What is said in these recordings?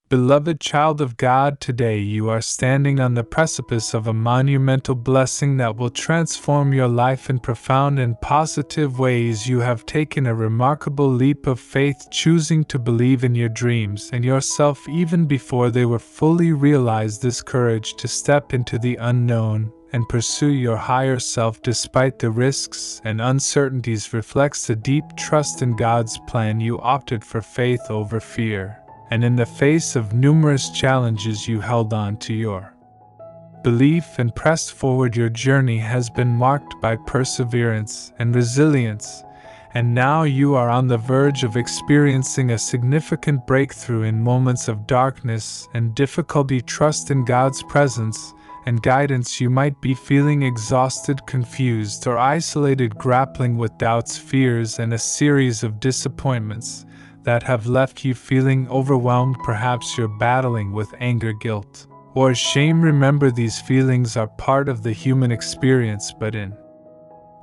Beloved child of God, today you are standing on the precipice of a monumental blessing that will transform your life in profound and positive ways. You have taken a remarkable leap of faith, choosing to believe in your dreams and yourself even before they were fully realized. This courage to step into the unknown and pursue your higher self despite the risks and uncertainties reflects a deep trust in God's plan. You opted for faith over fear, and in the face of numerous challenges you held on to your belief and pressed forward. Your journey has been marked by perseverance and resilience, and now you are on the verge of experiencing a significant breakthrough. In moments of darkness and difficulty, trust in God's presence and guidance. You might be feeling exhausted, confused, or isolated, grappling with doubts, fears, and a series of disappointments that have left you feeling overwhelmed. Perhaps you're battling with anger, guilt, or shame. Remember, these feelings are part of the human experience, but in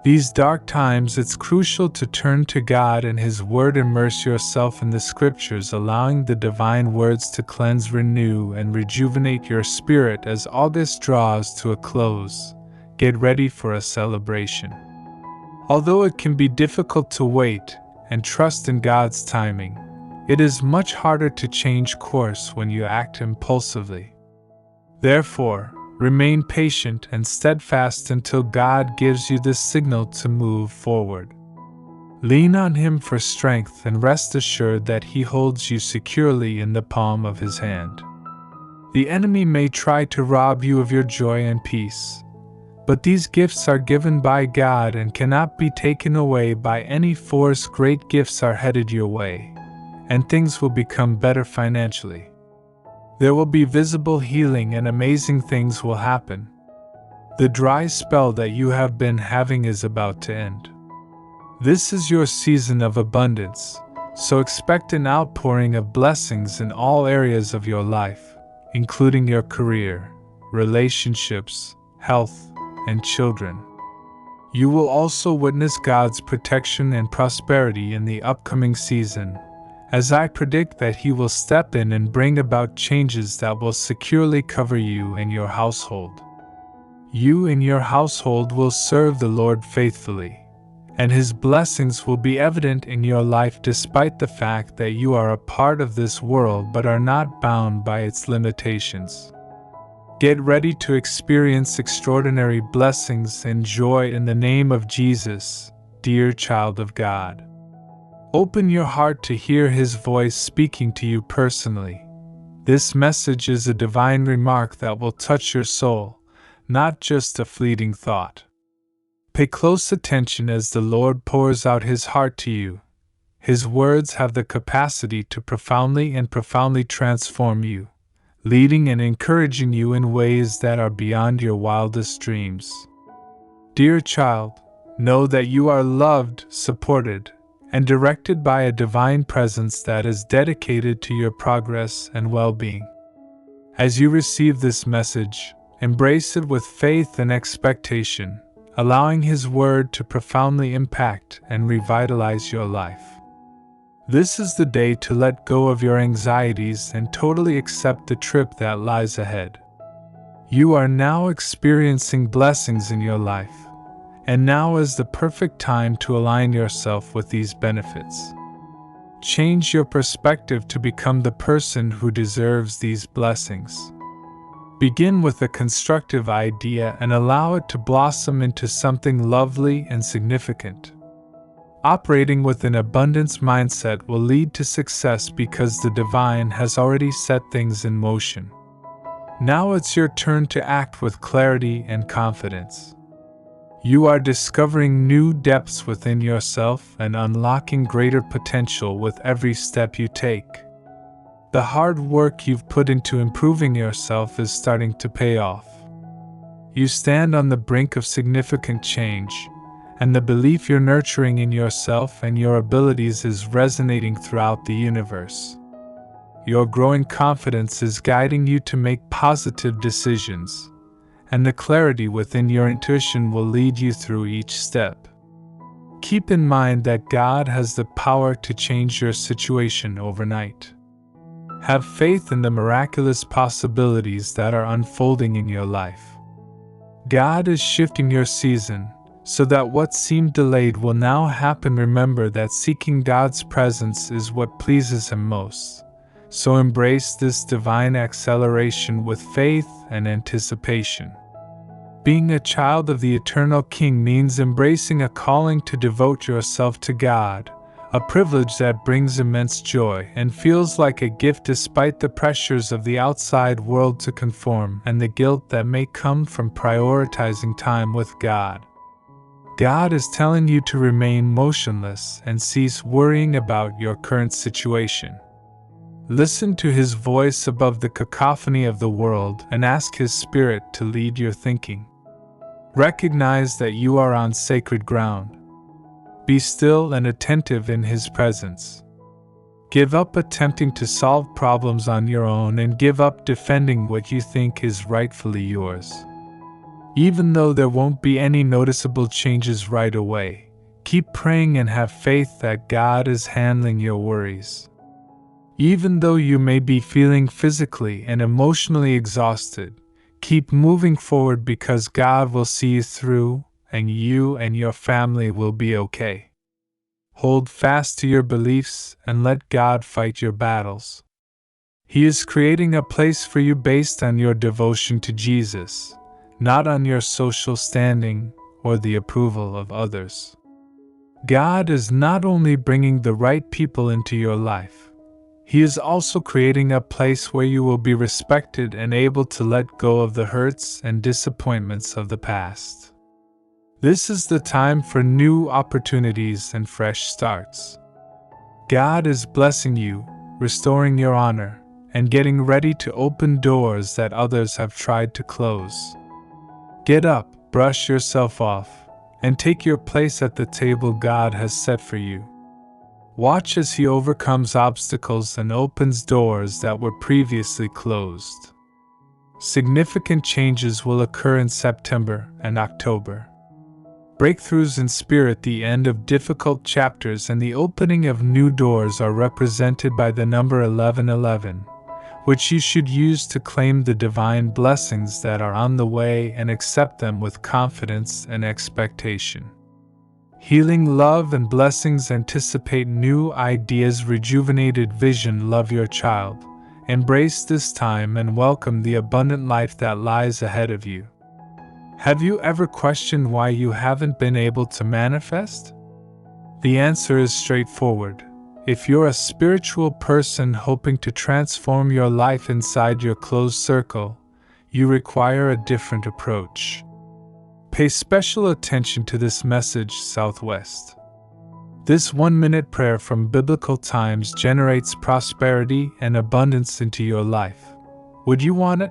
these dark times, it's crucial to turn to God and His Word. Immerse yourself in the Scriptures, allowing the divine words to cleanse, renew, and rejuvenate your spirit. As August draws to a close, get ready for a celebration. Although it can be difficult to wait and trust in God's timing, it is much harder to change course when you act impulsively. Therefore, remain patient and steadfast until God gives you the signal to move forward. Lean on Him for strength and rest assured that He holds you securely in the palm of His hand. The enemy may try to rob you of your joy and peace, but these gifts are given by God and cannot be taken away by any force. Great gifts are headed your way, and things will become better financially. There will be visible healing and amazing things will happen. The dry spell that you have been having is about to end. This is your season of abundance, so expect an outpouring of blessings in all areas of your life, including your career, relationships, health, and children. You will also witness God's protection and prosperity in the upcoming season, as I predict that He will step in and bring about changes that will securely cover you and your household. You and your household will serve the Lord faithfully, and His blessings will be evident in your life despite the fact that you are a part of this world but are not bound by its limitations. Get ready to experience extraordinary blessings and joy in the name of Jesus, dear child of God. Open your heart to hear His voice speaking to you personally. This message is a divine remark that will touch your soul, not just a fleeting thought. Pay close attention as the Lord pours out His heart to you. His words have the capacity to profoundly transform you, leading and encouraging you in ways that are beyond your wildest dreams. Dear child, know that you are loved, supported, and directed by a divine presence that is dedicated to your progress and well-being. As you receive this message, embrace it with faith and expectation, allowing His Word to profoundly impact and revitalize your life. This is the day to let go of your anxieties and totally accept the trip that lies ahead. You are now experiencing blessings in your life, and now is the perfect time to align yourself with these benefits. Change your perspective to become the person who deserves these blessings. Begin with a constructive idea and allow it to blossom into something lovely and significant. Operating with an abundance mindset will lead to success because the divine has already set things in motion. Now it's your turn to act with clarity and confidence. You are discovering new depths within yourself and unlocking greater potential with every step you take. The hard work you've put into improving yourself is starting to pay off. You stand on the brink of significant change, and the belief you're nurturing in yourself and your abilities is resonating throughout the universe. Your growing confidence is guiding you to make positive decisions, and the clarity within your intuition will lead you through each step. Keep in mind that God has the power to change your situation overnight. Have faith in the miraculous possibilities that are unfolding in your life. God is shifting your season, so that what seemed delayed will now happen. Remember that seeking God's presence is what pleases Him most. So embrace this divine acceleration with faith and anticipation. Being a child of the eternal King means embracing a calling to devote yourself to God, a privilege that brings immense joy and feels like a gift despite the pressures of the outside world to conform and the guilt that may come from prioritizing time with God. God is telling you to remain motionless and cease worrying about your current situation. Listen to His voice above the cacophony of the world and ask His Spirit to lead your thinking. Recognize that you are on sacred ground. Be still and attentive in His presence. Give up attempting to solve problems on your own and give up defending what you think is rightfully yours. Even though there won't be any noticeable changes right away, keep praying and have faith that God is handling your worries. Even though you may be feeling physically and emotionally exhausted, keep moving forward because God will see you through, and you and your family will be okay. Hold fast to your beliefs and let God fight your battles. He is creating a place for you based on your devotion to Jesus, not on your social standing or the approval of others. God is not only bringing the right people into your life, He is also creating a place where you will be respected and able to let go of the hurts and disappointments of the past. This is the time for new opportunities and fresh starts. God is blessing you, restoring your honor, and getting ready to open doors that others have tried to close. Get up, brush yourself off, and take your place at the table God has set for you. Watch as He overcomes obstacles and opens doors that were previously closed. Significant changes will occur in September and October. Breakthroughs in spirit, the end of difficult chapters, and the opening of new doors are represented by the number 1111, which you should use to claim the divine blessings that are on the way and accept them with confidence and expectation. Healing, love, and blessings anticipate new ideas, rejuvenated vision. Love your child. Embrace this time and welcome the abundant life that lies ahead of you. Have you ever questioned why you haven't been able to manifest? The answer is straightforward. If you're a spiritual person hoping to transform your life inside your closed circle, you require a different approach. Pay special attention to this message, Southwest. This 1-minute prayer from biblical times generates prosperity and abundance into your life. Would you want it?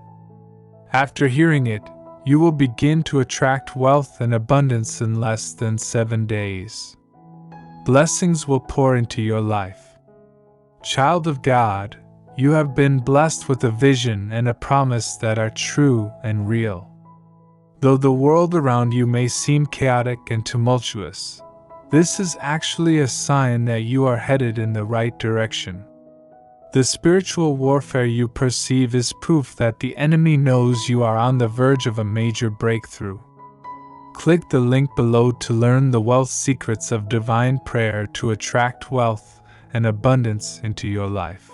After hearing it, you will begin to attract wealth and abundance in less than 7 days. Blessings will pour into your life. Child of God, you have been blessed with a vision and a promise that are true and real. Though the world around you may seem chaotic and tumultuous, this is actually a sign that you are headed in the right direction. The spiritual warfare you perceive is proof that the enemy knows you are on the verge of a major breakthrough. Click the link below to learn the wealth secrets of divine prayer to attract wealth and abundance into your life.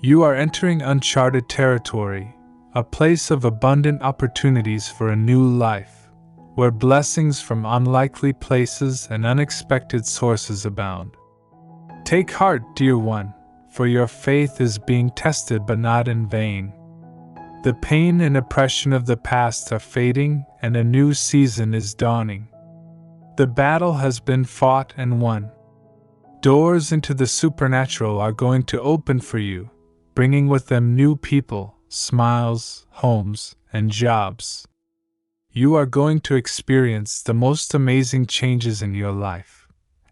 You are entering uncharted territory, a place of abundant opportunities for a new life, where blessings from unlikely places and unexpected sources abound. Take heart, dear one, for your faith is being tested but not in vain. The pain and oppression of the past are fading and a new season is dawning. The battle has been fought and won. Doors into the supernatural are going to open for you, bringing with them new people, smiles, homes, and jobs. You are going to experience the most amazing changes in your life,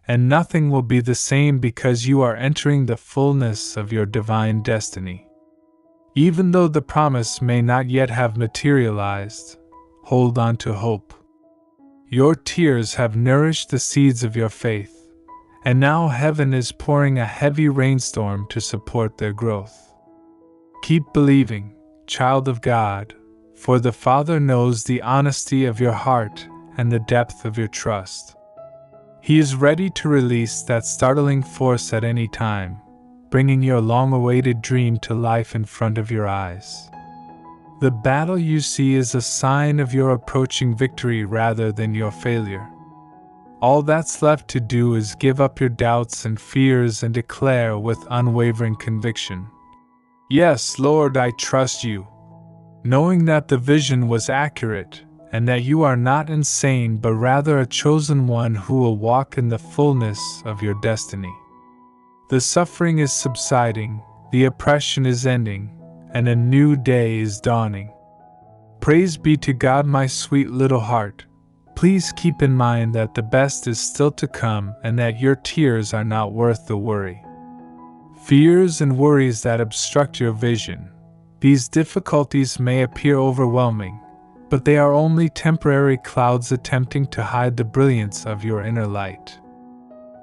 and nothing will be the same because you are entering the fullness of your divine destiny. Even though the promise may not yet have materialized, hold on to hope. Your tears have nourished the seeds of your faith, and now heaven is pouring a heavy rainstorm to support their growth. Keep believing, child of God, for the Father knows the honesty of your heart and the depth of your trust. He is ready to release that startling force at any time, bringing your long-awaited dream to life in front of your eyes. The battle you see is a sign of your approaching victory rather than your failure. All that's left to do is give up your doubts and fears and declare with unwavering conviction, "Yes, Lord, I trust you," knowing that the vision was accurate and that you are not insane but rather a chosen one who will walk in the fullness of your destiny. The suffering is subsiding, the oppression is ending, and a new day is dawning. Praise be to God, my sweet little heart. Please keep in mind that the best is still to come and that your tears are not worth the worry. Fears and worries that obstruct your vision. These difficulties may appear overwhelming, but they are only temporary clouds attempting to hide the brilliance of your inner light.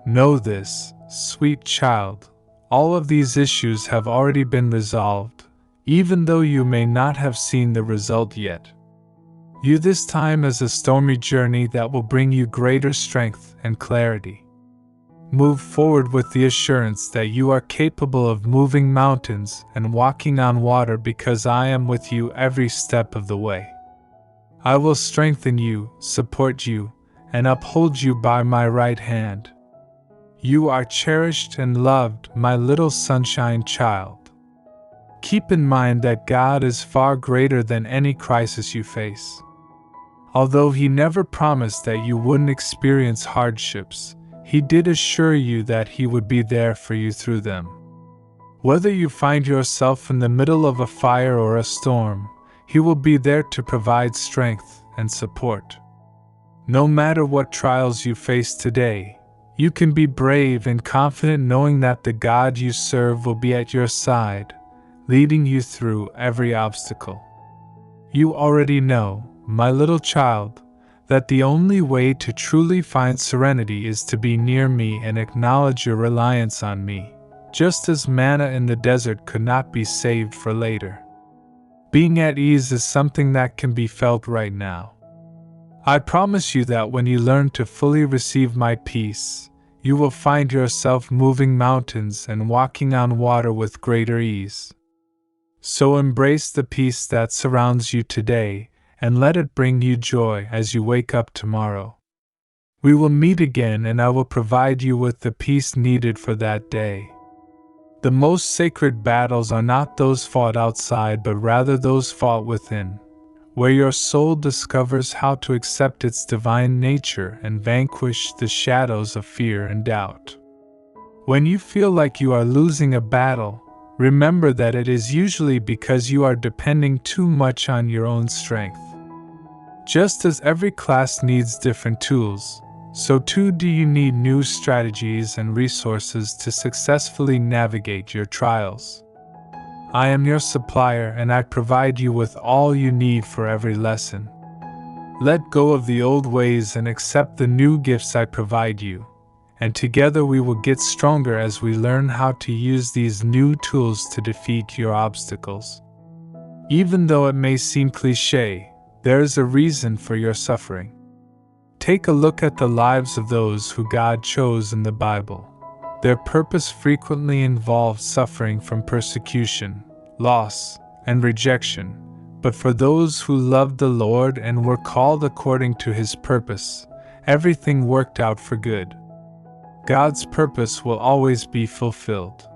Know this, sweet child, all of these issues have already been resolved, even though you may not have seen the result yet. View this time as a stormy journey that will bring you greater strength and clarity. Move forward with the assurance that you are capable of moving mountains and walking on water because I am with you every step of the way. I will strengthen you, support you, and uphold you by my right hand. You are cherished and loved, my little sunshine child. Keep in mind that God is far greater than any crisis you face. Although He never promised that you wouldn't experience hardships, He did assure you that He would be there for you through them. Whether you find yourself in the middle of a fire or a storm, He will be there to provide strength and support. No matter what trials you face today, you can be brave and confident knowing that the God you serve will be at your side, leading you through every obstacle. You already know, my little child, that the only way to truly find serenity is to be near me and acknowledge your reliance on me, just as manna in the desert could not be saved for later. Being at ease is something that can be felt right now. I promise you that when you learn to fully receive my peace, you will find yourself moving mountains and walking on water with greater ease. So embrace the peace that surrounds you today and let it bring you joy as you wake up tomorrow. We will meet again and I will provide you with the peace needed for that day. The most sacred battles are not those fought outside but rather those fought within, where your soul discovers how to accept its divine nature and vanquish the shadows of fear and doubt. When you feel like you are losing a battle, remember that it is usually because you are depending too much on your own strength. Just as every class needs different tools, so too do you need new strategies and resources to successfully navigate your trials. I am your supplier and I provide you with all you need for every lesson. Let go of the old ways and accept the new gifts I provide you, and together we will get stronger as we learn how to use these new tools to defeat your obstacles. Even though it may seem cliché, there is a reason for your suffering. Take a look at the lives of those who God chose in the Bible. Their purpose frequently involved suffering from persecution, loss, and rejection, but for those who loved the Lord and were called according to His purpose, everything worked out for good. God's purpose will always be fulfilled.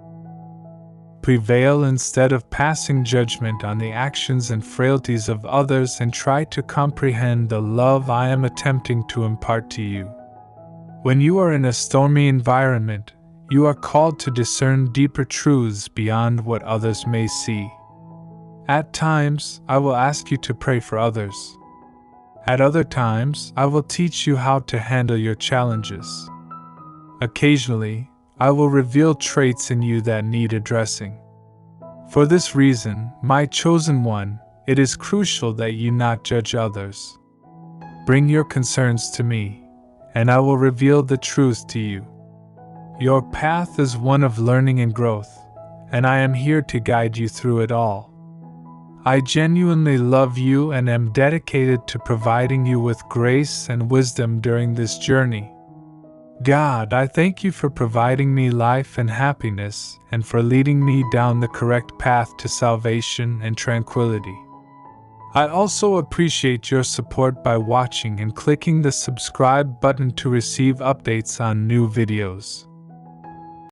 Prevail instead of passing judgment on the actions and frailties of others and try to comprehend the love I am attempting to impart to you. When you are in a stormy environment, you are called to discern deeper truths beyond what others may see. At times, I will ask you to pray for others. At other times, I will teach you how to handle your challenges. Occasionally, I will reveal traits in you that need addressing. For this reason, my chosen one, it is crucial that you not judge others. Bring your concerns to me, and I will reveal the truth to you. Your path is one of learning and growth, and I am here to guide you through it all. I genuinely love you and am dedicated to providing you with grace and wisdom during this journey. God, I thank you for providing me life and happiness, and for leading me down the correct path to salvation and tranquility. I also appreciate your support by watching and clicking the subscribe button to receive updates on new videos.